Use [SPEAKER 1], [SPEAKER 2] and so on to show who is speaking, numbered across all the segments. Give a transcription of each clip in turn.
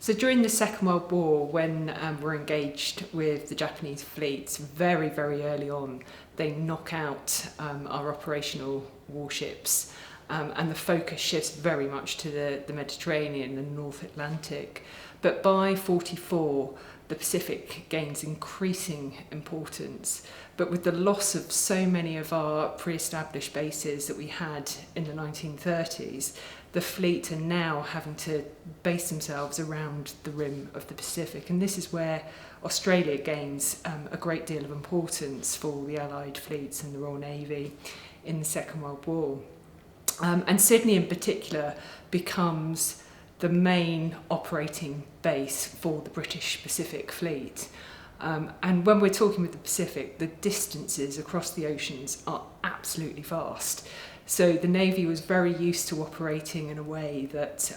[SPEAKER 1] So during the Second World War, when we're engaged with the Japanese fleets, very, very early on, they knock out our operational warships, and the focus shifts very much to the Mediterranean and North Atlantic. But by 1944, the Pacific gains increasing importance. But with the loss of so many of our pre-established bases that we had in the 1930s, the fleet are now having to base themselves around the rim of the Pacific. And this is where Australia gains a great deal of importance for the Allied fleets and the Royal Navy in the Second World War. And Sydney in particular becomes the main operating base for the British Pacific Fleet. And when we're talking with the Pacific, the distances across the oceans are absolutely vast. So the Navy was very used to operating in a way that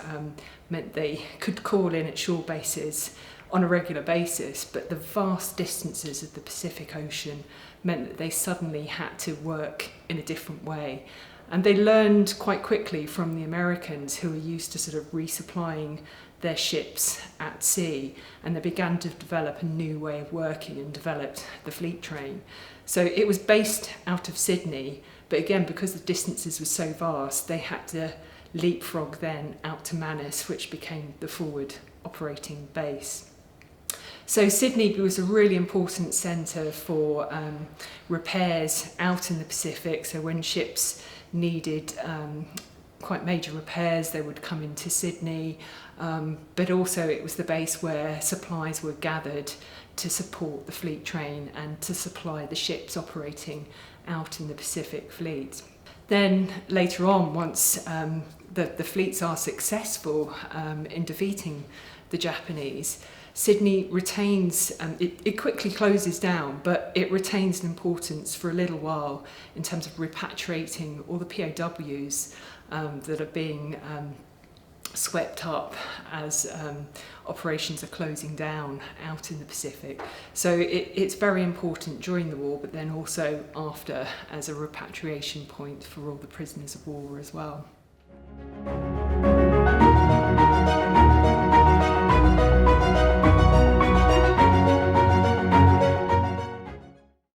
[SPEAKER 1] meant they could call in at shore bases on a regular basis, but the vast distances of the Pacific Ocean meant that they suddenly had to work in a different way. And they learned quite quickly from the Americans, who were used to sort of resupplying their ships at sea, and they began to develop a new way of working and developed the fleet train. So it was based out of Sydney, but again, because the distances were so vast, they had to leapfrog then out to Manus, which became the forward operating base. So Sydney was a really important centre for repairs out in the Pacific. So when ships needed quite major repairs, they would come into Sydney, but also it was the base where supplies were gathered to support the fleet train and to supply the ships operating out in the Pacific Fleet. Then later on, once the fleets are successful in defeating the Japanese, Sydney retains, it quickly closes down, but it retains an importance for a little while in terms of repatriating all the POWs that are being swept up as operations are closing down out in the Pacific. So it's very important during the war, but then also after, as a repatriation point for all the prisoners of war as well.